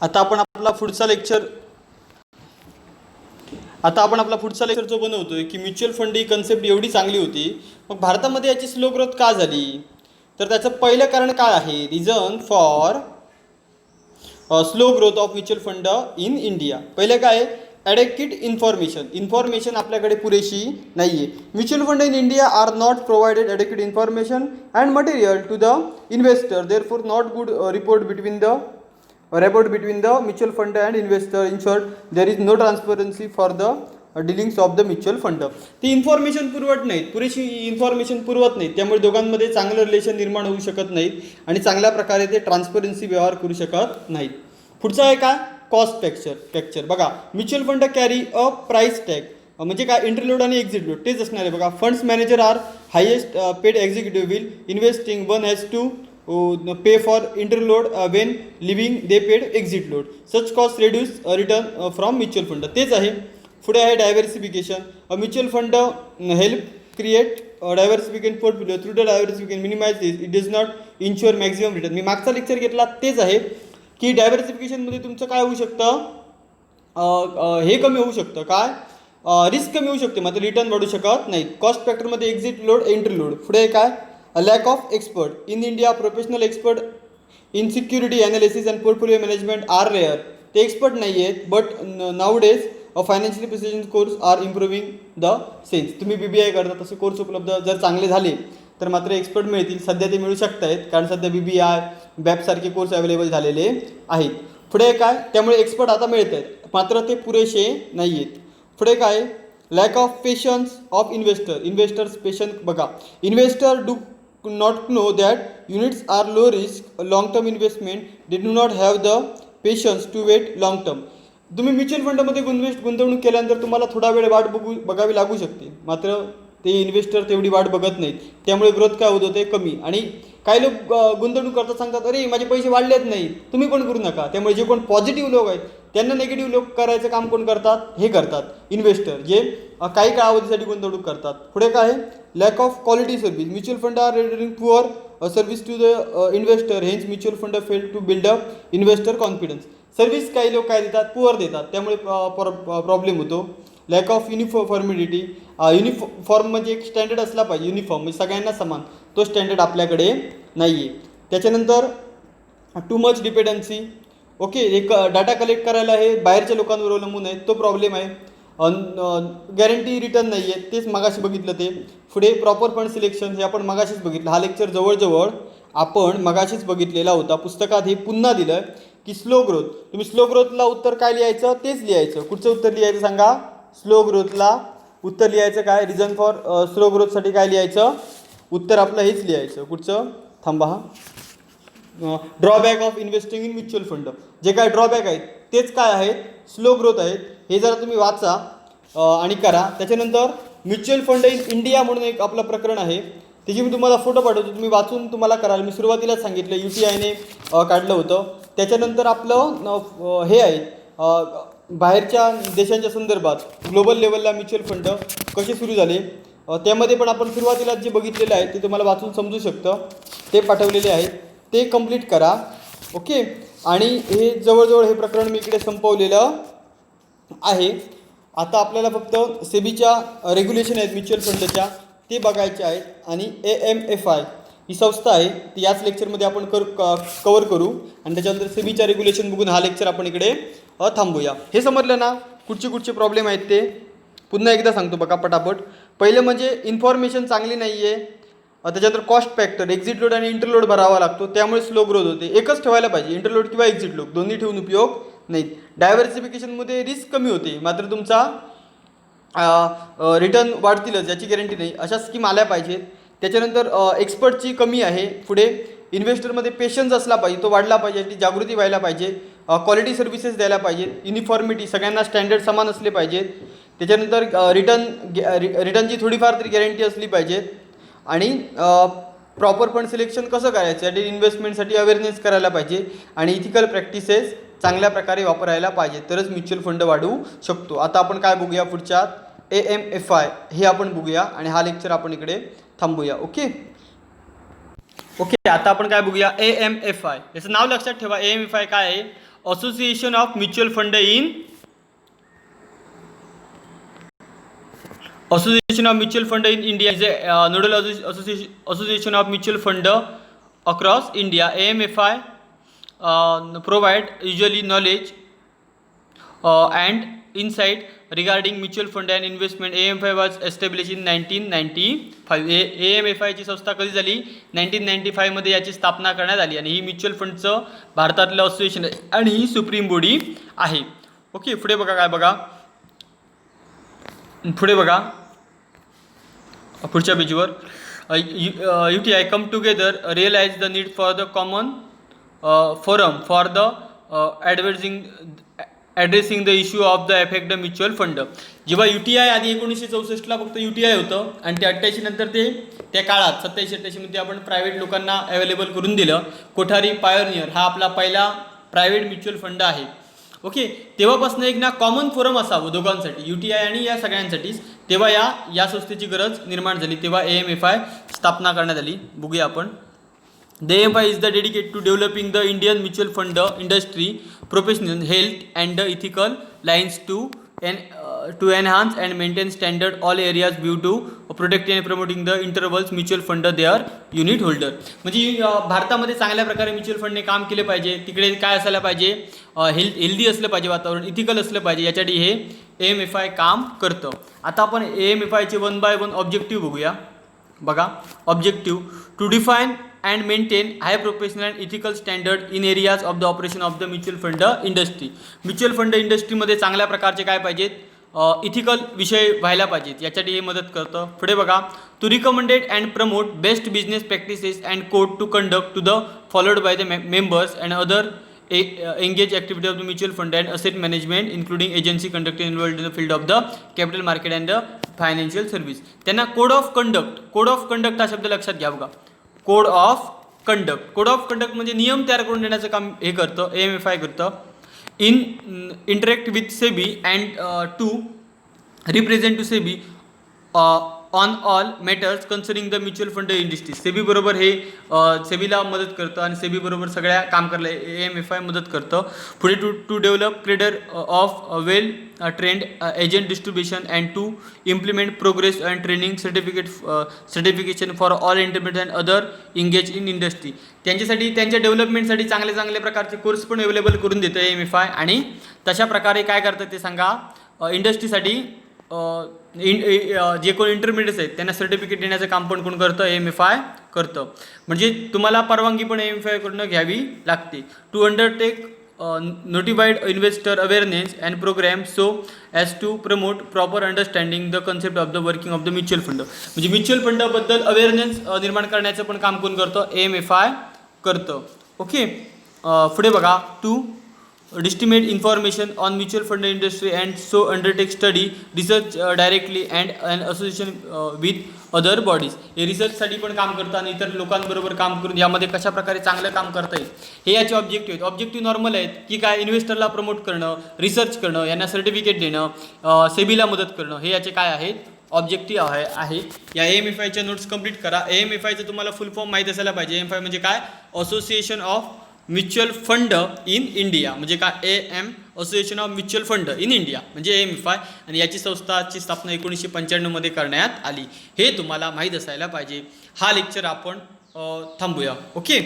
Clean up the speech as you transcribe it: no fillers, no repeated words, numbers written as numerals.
आता आपण आपला पुढचा लेक्चर जो बनवतोय की म्युच्युअल फंड ही कन्सेप्ट एवढी चांगली होती, मग भारतामध्ये याची स्लो ग्रोथ का झाली? तर त्याचं पहिलं कारण काय आहे? Reason for slow growth of mutual fund in India. पहिलं काय? ॲडेक्वेट इन्फॉर्मेशन आपल्याकडे पुरेशी नाही आहे. Mutual fund in India are not provided adequate information and material to the investor, therefore not good report between the mutual fund and investor. In short, there is no transparency for the dealings of the mutual fund. ती information पुरवत नाहीत, पुरेशी information पुरवत नाहीत, त्यामुळे दोघांमध्ये चांगलं relation निर्माण होऊ शकत नाहीत आणि चांगल्या प्रकारे ते ट्रान्सपरन्सी व्यवहार करू शकत नाहीत. पुढचं आहे काय? Cost structure. बघा, mutual fund carry a price tag, म्हणजे काय? इंटरलोड आणि एक्झिट लोड तेच असणार आहे. बघा, funds manager are highest paid executive will investing one has to pay for interload when leaving they paid exit load. Such costs reduce return from mutual fund. तेच आहे. पुढे आहे diversification. Mutual fund help create diversification portfolio. Through the diversification minimize this, it does not insure maximum return. मी मागचा lecture घेतला तेच आहे की डायव्हर्सिफिकेशनमध्ये तुमचं काय होऊ शकतं? हे कमी होऊ शकतं. काय? रिस्क कमी होऊ शकते, मात्र रिटर्न वाढू शकत नाहीत. कॉस्ट फॅक्टरमध्ये एक्झिट लोड, एंट्री लोड. पुढे काय? A lack of expert. In India, professional expert in security analysis and portfolio management are rare. ते एक्सपर्ट नाही आहेत, but nowadays financial precision course are improving the sense. तुम्ही BBI करता, तसे course उपलब्ध जर चांगले झाले तर मात्र एक्सपर्ट मिळतील. सध्या ते मिळू शकत आहेत, कारण सध्या BBI BAP सारखे कोर्स अवेलेबल झालेले आहेत. पुढे काय? त्यामुळे एक्सपर्ट आता मिळत आहेत, मात्र ते पुरेसे नाही आहेत. पुढे काय? Lack of patience of investors patience. बघा, investor do not know that units are low risk long term investment, they do not have the patience to wait long term. तुम्ही म्युच्युअल फंडमध्ये गुंतवणूक केल्यानंतर तुम्हाला थोडा वेळ वाट बघावी लागू शकते, मात्र ते इन्व्हेस्टर तेवढी वाट बघत नाहीत, त्यामुळे ग्रोथ काय होत होते? कमी. आणि काही लोक गुंतवणूक करतात, सांगतात अरे माझे पैसे वाढलेत नाहीत, तुम्ही पण करू नका. त्यामुळे जे कोण पॉझिटिव्ह लोक आहेत त्यांना निगेटिव्ह लोक करायचं काम कोण करतात? हे करतात इन्व्हेस्टर, जे काही कालावधीसाठी गुंतवणूक करतात. पुढे काय आहे? Lack of quality service. Mutual fund are rendering poor service to the investor, hence mutual fund fail to build up investor confidence. Service काही लोक काय देतात? पुअर देतात, त्यामुळे प्रॉब्लेम होतो. Lack of युनिफॉर्मिडिटी. युनिफॉर्म म्हणजे एक स्टँडर्ड असला पाहिजे, युनिफॉर्म म्हणजे सगळ्यांना समान, तो स्टँडर्ड आपल्याकडे नाही आहे. त्याच्यानंतर टू मच डिपेंडन्सी. ओके, एक डाटा कलेक्ट करायला हे बाहेरच्या लोकांवर अवलंबून आहे, तो प्रॉब्लेम आहे. गॅरंटी रिटर्न नाही आहे, तेच मगाशी बघितलं ते. पुढे प्रॉपर फंड सिलेक्शन, हे आपण मगाशीच बघितलं. हा लेक्चर जवळजवळ आपण मगाशीच बघितलेला होता. पुस्तकात हे पुन्हा दिलं की स्लो ग्रोथ. तुम्ही स्लो ग्रोथला उत्तर काय लिहायचं? तेच लिहायचं. कुठचं उत्तर लिहायचं सांगा? स्लो ग्रोथला उत्तर लिहायचं काय? रिझन फॉर स्लो ग्रोथसाठी काय लिहायचं? उत्तर आपलं हेच लिहायचं. कुठचं? थांबा, हा, drawback of investing in mutual fund. जे काय ड्रॉबॅक आहेत तेच काय आहेत? स्लो ग्रोथ आहेत. हे जरा तुम्ही वाचा आणि करा. त्याच्यानंतर म्युच्युअल फंड इन इंडिया म्हणून एक आपलं प्रकरण आहे, त्याची मी तुम्हाला फोटो पाठवतो, तुम्ही वाचून तुम्हाला कराल. मी सुरुवातीलाच सांगितलं UTIने काढलं होतं. त्याच्यानंतर आपलं हे आहे, बाहेरच्या देशांच्या संदर्भात ग्लोबल लेवलला म्युच्युअल फंड कसे सुरू झाले, त्यामध्ये पण आपण सुरुवातीला जे बघितलेलं आहे ते तुम्हाला वाचून समजू शकतं, ते पाठवलेले आहेत, ते कंप्लीट करा. ओके, आणि हे जवळजवळ हे प्रकरण मी इकडे संपवलेलं आहे. आता आपल्याला फक्त सेबीच्या रेग्युलेशन आहेत म्युच्युअल फंडच्या, ते बघायचे आहेत. आणि AMFI ही संस्था आहे, ती याच लेक्चरमध्ये आपण कवर करू. आणि त्याच्यानंतर सेबीच्या रेग्युलेशन बघून हा लेक्चर आपण इकडे थांबूया. हे समजलं ना कुठचे प्रॉब्लेम आहेत ते? पुन्हा एकदा सांगतो बघा पटापट. पहिलं म्हणजे इन्फॉर्मेशन चांगली नाही आहे. त्याच्यानंतर कॉस्ट फॅक्टर, एक्झिट लोड आणि इंटरलोड भरावा लागतो, त्यामुळे स्लो ग्रोथ होते. एकच ठेवायला पाहिजे, इंटरलोड किंवा एक्झिट लोड, दोन्ही ठेवून उपयोग नाहीत. डायव्हर्सिफिकेशनमध्ये रिस्क कमी होते, मात्र तुमचा रिटर्न वाढतीलच याची गॅरंटी नाही. अशा स्कीम आल्या पाहिजेत. त्याच्यानंतर एक्सपर्टची कमी आहे. पुढे इन्व्हेस्टरमध्ये पेशन्स असला पाहिजे, तो वाढला पाहिजे, याची जागृती व्हायला पाहिजे. क्वालिटी सर्व्हिसेस द्यायला पाहिजेत. युनिफॉर्मिटी, सगळ्यांना स्टँडर्ड समान असले पाहिजेत. त्याच्यानंतर रिटर्नची थोडीफार तरी गॅरंटी असली पाहिजे. आणि प्रॉपर फंड सिलेक्शन कसं करायचं यासाठी इन्व्हेस्टमेंटसाठी अवेअरनेस करायला पाहिजे. आणि इथिकल प्रॅक्टिसेस चांगल्या प्रकारे वापरायला पाहिजे, तरच म्युच्युअल फंड वाढवू शकतो. आता आपण काय बघूया पुढच्यात? AMFI हे आपण बघूया आणि हा लेक्चर आपण इकडे थांबूया. ओके, आता आपण काय बघूया? AMFI. याचं नाव लक्षात ठेवा. AMFI काय आहे? Association of mutual fund in Association of Mutual Fund in India is a nodal association of mutual fund across India. AMFI provide usually knowledge and insight regarding mutual fund and investment. AMFI was established in 1995. AMFI ची संस्था कधी झाली? 1995 मध्ये याची स्थापना करण्यात आली आणि ही म्युच्युअल फंडचं भारतातलं असोसिएशन आहे आणि ही सुप्रीम बॉडी आहे. ओके, पुढे बघा काय बघा, पुढे बघा पुढच्या पेजवर UTI come together realize the need for the common forum for the addressing the issue of the affect the mutual fund. जेव्हा UTI आधी 1964ला फक्त UTI होतं आणि ते 88 नंतर ते त्या काळात 87-88 मध्ये आपण प्रायव्हेट लोकांना अवेलेबल करून दिलं. कोठारी पायोनियर हा आपला पहिला प्रायव्हेट म्युच्युअल फंड आहे. ओके, तेव्हापासून एक ना कॉमन फोरम असावं दोघांसाठी, UTI आणि या सगळ्यांसाठीच. तेव्हा या संस्थेची गरज निर्माण झाली, तेव्हा AMFI स्थापना करण्यात आली. बघूया आपण. The AMFI is the dedicated to developing the Indian mutual fund industry, professional health and the ethical lines to enhance and maintain standard all areas view to protecting and promoting the intervals mutual fund their unit holder. म्हणजे भारतामध्ये चांगल्या प्रकारे mutual फंडने काम केले पाहिजे. तिकडे काय असायला पाहिजे? हेल्दी असलं पाहिजे वातावरण, इथिकल असलं पाहिजे. यासाठी हे AMFI काम करतं. आता आपण AMFIचे 1 by 1 ऑब्जेक्टिव्ह बघूया. बघा, objective to define and maintain high professional and ethical standard in areas of the operation of the mutual fund industry. Mutual fund इंडस्ट्रीमध्ये चांगल्या प्रकारचे काय पाहिजेत? इथिकल विषय व्हायला पाहिजेत. यासाठी हे मदत करतं. पुढे बघा, to recommended and promote best business practices and code to conduct to the followed by the members and other engage activity of the mutual fund and asset management including agency conducted involved in the field of the capital market and the financial service. त्यांना code of conduct हा शब्द लक्षात घ्या. बघा, code of conduct म्हणजे नियम तयार करून देण्याचं काम हे करतं, AMFI करतं. Interact with SEBI and to represent to SEBI on all matters concerning the mutual fund industry. SEBI बरोबर हे सेबीला मदत करतं आणि सेबी बरोबर सगळ्या काम करायला AMFI मदत करतं. पुढे to develop cadre of well trained agent distribution and to implement progress and training certification for all intermediate and other engage in industry. त्यांच्यासाठी त्यांच्या डेव्हलपमेंटसाठी चांगले प्रकारचे कोर्स पण अवेलेबल करून देतं AMFI. आणि तशा प्रकारे काय करतं ते सांगा, इंडस्ट्रीसाठी जे कोण इंटरमिडिएट्स आहेत त्यांना सर्टिफिकेट देण्याचं काम पण कोण करतं? AMFI करतं. म्हणजे तुम्हाला परवानगी पण AMFI कडून घ्यावी लागते. To undertake notified investor awareness and program so as to promote proper understanding the concept of the working of the mutual fund. म्हणजे म्युच्युअल फंडबद्दल अवेअरनेस निर्माण करण्याचं पण काम कोण करतं? AMFI करतं. ओके, पुढे बघा, to disseminate information on mutual fund industry and so undertake study research directly and an association with other bodies. हे रिसर्चसाठी पण काम करतं आणि इतर लोकांबरोबर काम करून यामध्ये कशा प्रकारे चांगलं काम करता येईल हे याचे ऑब्जेक्टिव्ह आहेत. ऑब्जेक्टिव्ह नॉर्मल आहेत की काय? इन्व्हेस्टरला प्रमोट करणं, रिसर्च करणं, यांना सर्टिफिकेट देणं, सेबीला मदत करणं, हे याचे काय आहेत? ऑब्जेक्टिव्ह आहे. या AMFIच्या नोट्स कंप्लीट करा. AMFIचं तुम्हाला फुल फॉर्म माहीत असायला पाहिजे. AMFI म्हणजे काय? Association of mutual fund in India. म्हणजे काय? Association of mutual fund in India म्हणजे AMFI. आणि याची संस्थाची स्थापना 1995 मध्ये करण्यात आली. हे तुम्हाला माहीत असायला पाहिजे. हा लेक्चर आपण थांबूया. ओके.